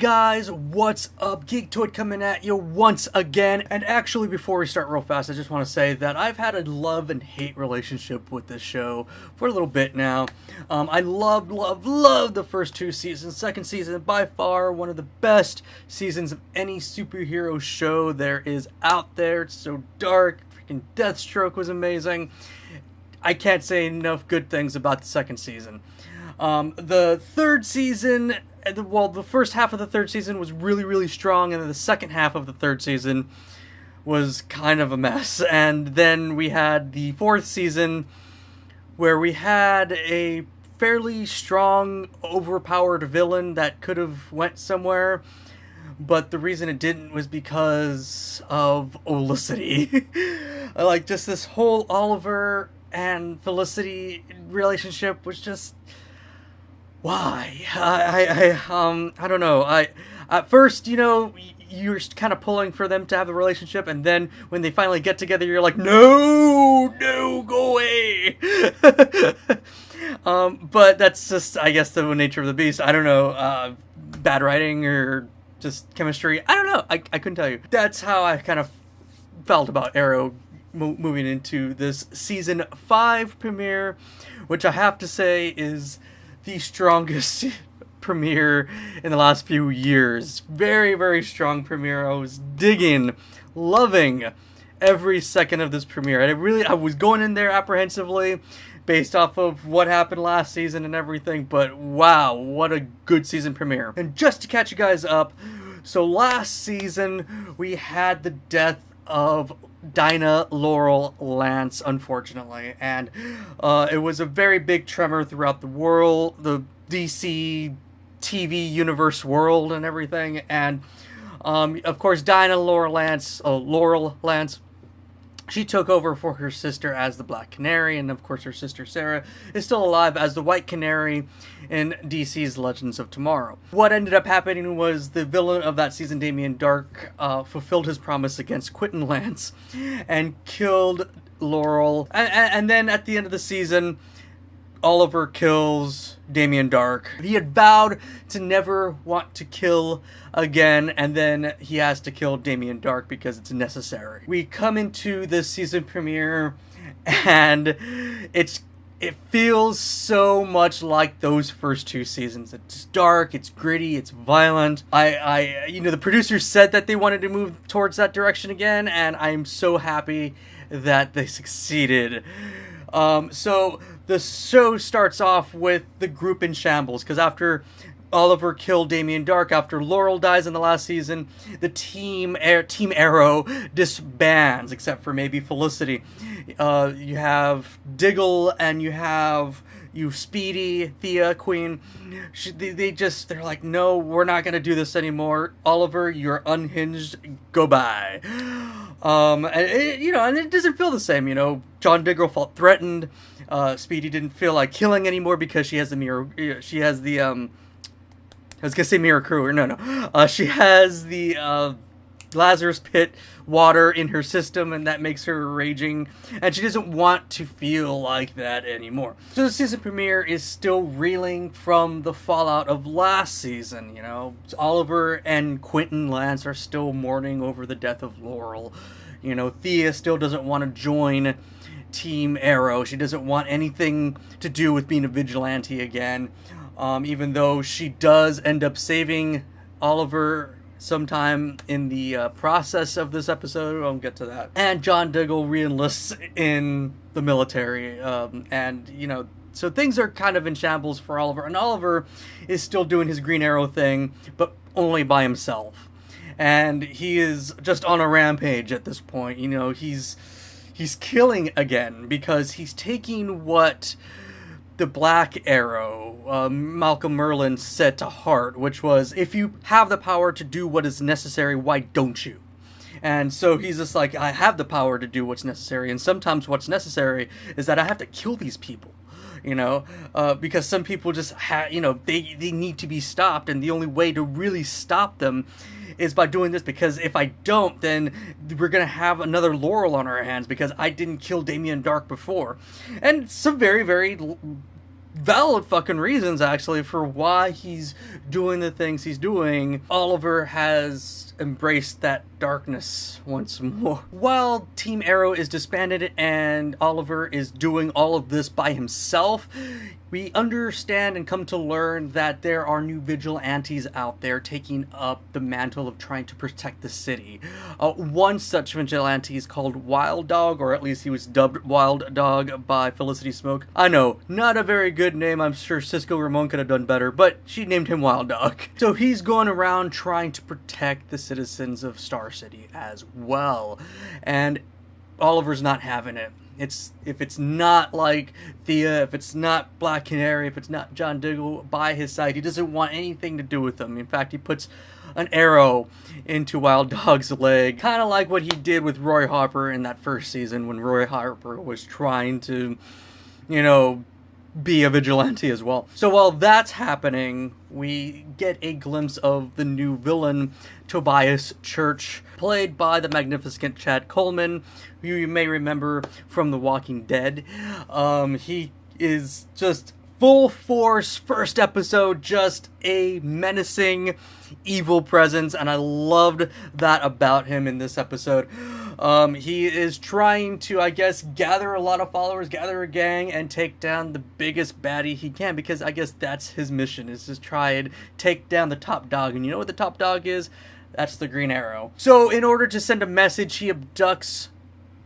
guys, what's up? Geektoid coming at you once again. And actually, before we start real fast, I just want to say that I've had a love and hate relationship with this show for a little bit now. I love the first two seasons. Second season, by far, one of the best seasons of any superhero show there is out there. It's so dark. Freaking Deathstroke was amazing. I can't say enough good things about the second season. The third season, well, the first half of the third season was really strong, and then the second half of the third season was kind of a mess. And then we had the fourth season, where we had a fairly strong, overpowered villain that could have went somewhere, but the reason it didn't was because of Olicity. Like, just this whole Oliver and Felicity relationship was just... why? I don't know. At first, you know, you're kind of pulling for them to have a relationship, and then when they finally get together, you're like, no, go away. But that's just, I guess, the nature of the beast. I don't know, bad writing or just chemistry. I don't know. I couldn't tell you. That's how I kind of felt about Arrow moving into this season 5 premiere, which I have to say is the strongest premiere in the last few years. Very strong premiere. I was loving every second of this premiere. I was going in there apprehensively based off of what happened last season and everything, but wow, what a good season premiere. And just to catch you guys up, so last season we had the death of Dinah Laurel Lance, unfortunately, and it was a very big tremor throughout the world, the DC TV universe world and everything. And of course, Dinah Laurel Lance, she took over for her sister as the Black Canary, and of course her sister Sarah is still alive as the White Canary in DC's Legends of Tomorrow. What ended up happening was the villain of that season, Damien Darhk, fulfilled his promise against Quentin Lance and killed Laurel. And then at the end of the season, Oliver kills Damien Darhk. He had vowed to never want to kill again, and then he has to kill Damien Darhk because it's necessary. We come into this season premiere, and it feels so much like those first two seasons. It's dark, it's gritty, it's violent. The producers said that they wanted to move towards that direction again, and I'm so happy that they succeeded. So the show starts off with the group in shambles, because after Oliver killed Damien Darhk, after Laurel dies in the last season, the Team Arrow disbands, except for maybe Felicity. You have Diggle, and you have Speedy, Thea, Queen. They're like, no, we're not going to do this anymore. Oliver, you're unhinged. Go bye. And it doesn't feel the same, you know. John Diggle felt threatened. Speedy didn't feel like killing anymore because she has the mirror. She has the I was gonna say mirror crew. No. She has the Lazarus Pit water in her system, and that makes her raging, and she doesn't want to feel like that anymore. So the season premiere is still reeling from the fallout of last season. You know, Oliver and Quentin Lance are still mourning over the death of Laurel. You know, Thea still doesn't want to join Team Arrow. She doesn't want anything to do with being a vigilante again, even though she does end up saving Oliver sometime in the process of this episode. I won't get to that. And John Diggle re-enlists in the military, and you know, so things are kind of in shambles for Oliver, and Oliver is still doing his Green Arrow thing, but only by himself. And he is just on a rampage at this point. You know, he's killing again because he's taking what the Black Arrow, Malcolm Merlyn, said to heart, which was, if you have the power to do what is necessary, why don't you? And so he's just like, I have the power to do what's necessary, and sometimes what's necessary is that I have to kill these people. You know, because some people just they need to be stopped, and the only way to really stop them is by doing this, because if I don't, then we're gonna have another Laurel on our hands because I didn't kill Damien Darhk before. And some very valid fucking reasons, actually, for why he's doing the things he's doing. Oliver has embraced that darkness once more. While Team Arrow is disbanded and Oliver is doing all of this by himself, we understand and come to learn that there are new vigilantes out there taking up the mantle of trying to protect the city. One such vigilante is called Wild Dog, or at least he was dubbed Wild Dog by Felicity Smoke. I know, not a very good name. I'm sure Cisco Ramon could have done better, but she named him Wild Dog. So he's going around trying to protect the citizens of Star City as well. And Oliver's not having it. If it's not like Thea, if it's not Black Canary, if it's not John Diggle by his side, he doesn't want anything to do with them. In fact, he puts an arrow into Wild Dog's leg, kind of like what he did with Roy Harper in that first season when Roy Harper was trying to, be a vigilante as well. So while that's happening, we get a glimpse of the new villain, Tobias Church, played by the magnificent Chad Coleman, who you may remember from The Walking Dead. He is just full force, first episode, just a menacing, evil presence, and I loved that about him in this episode. He is trying to, I guess, gather a lot of followers, gather a gang, and take down the biggest baddie he can, because I guess that's his mission, is to try and take down the top dog. And you know what the top dog is? That's the Green Arrow. So in order to send a message, he abducts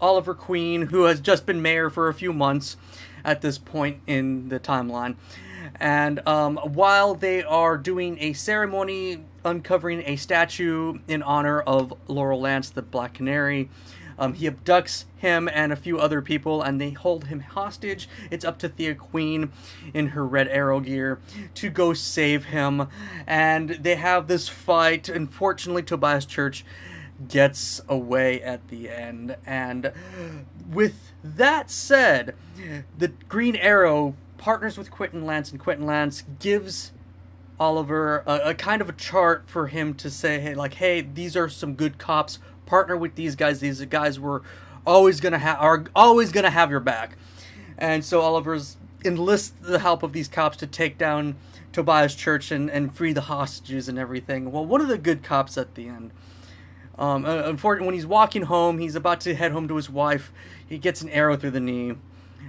Oliver Queen, who has just been mayor for a few months at this point in the timeline. And while they are doing a ceremony uncovering a statue in honor of Laurel Lance, the Black Canary, he abducts him and a few other people, and they hold him hostage. It's up to Thea Queen in her Red Arrow gear to go save him, and they have this fight. Unfortunately, Tobias Church gets away at the end, and with that said, the Green Arrow partners with Quentin Lance, and Quentin Lance gives Oliver a kind of a chart for him to say, hey, these are some good cops. Partner with these guys. These guys are always gonna have your back. And so Oliver's enlists the help of these cops to take down Tobias Church and free the hostages and everything. Well, one of the good cops at the end, unfortunately, when he's walking home, he's about to head home to his wife, he gets an arrow through the knee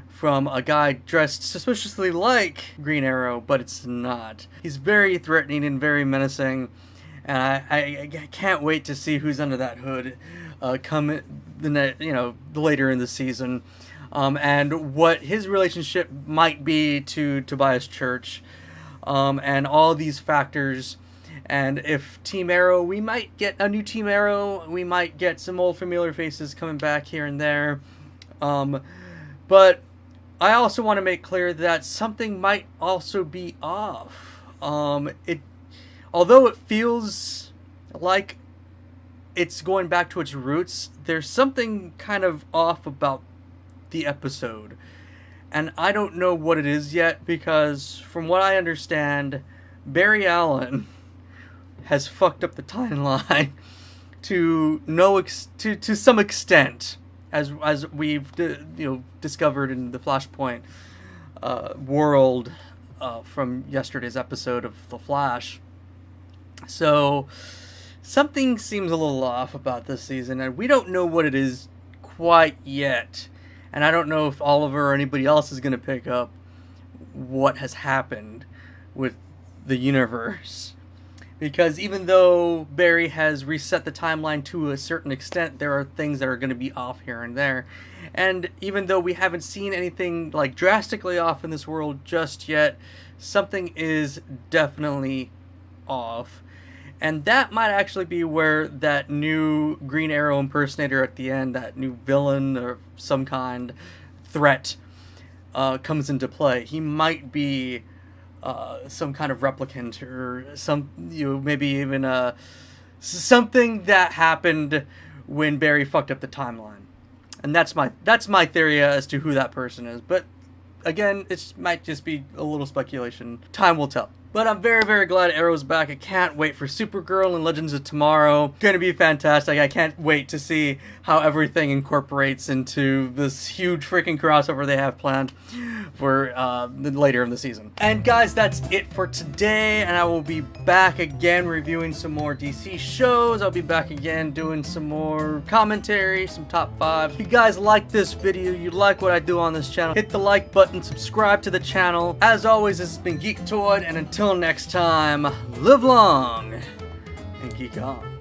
from a guy dressed suspiciously like Green Arrow, but it's not. He's very threatening and very menacing, and I can't wait to see who's under that hood later in the season, and what his relationship might be to Tobias Church, and all these factors. And if Team Arrow, we might get a new Team Arrow, we might get some old familiar faces coming back here and there, but I also want to make clear that something might also be off. Although it feels like it's going back to its roots, there's something kind of off about the episode. And I don't know what it is yet, because from what I understand, Barry Allen has fucked up the timeline to some extent, as we've discovered in the Flashpoint world from yesterday's episode of The Flash. So something seems a little off about this season, and we don't know what it is quite yet. And I don't know if Oliver or anybody else is going to pick up what has happened with the universe. Because even though Barry has reset the timeline to a certain extent, there are things that are going to be off here and there. And even though we haven't seen anything like drastically off in this world just yet, something is definitely off. And that might actually be where that new Green Arrow impersonator at the end, that new villain or some kind threat, comes into play. He might be some kind of replicant, or maybe even something that happened when Barry fucked up the timeline. And that's my theory as to who that person is. But again, it might just be a little speculation. Time will tell. But I'm very, very glad Arrow's back. I can't wait for Supergirl and Legends of Tomorrow. It's going to be fantastic. I can't wait to see how everything incorporates into this huge freaking crossover they have planned. for later in the season. And guys, that's it for today, and I will be back again reviewing some more DC shows. I'll be back again doing some more commentary, some top 5. If you guys like this video, you like what I do on this channel, hit the like button, subscribe to the channel. As always, this has been Geektoid, and until next time, live long and geek on.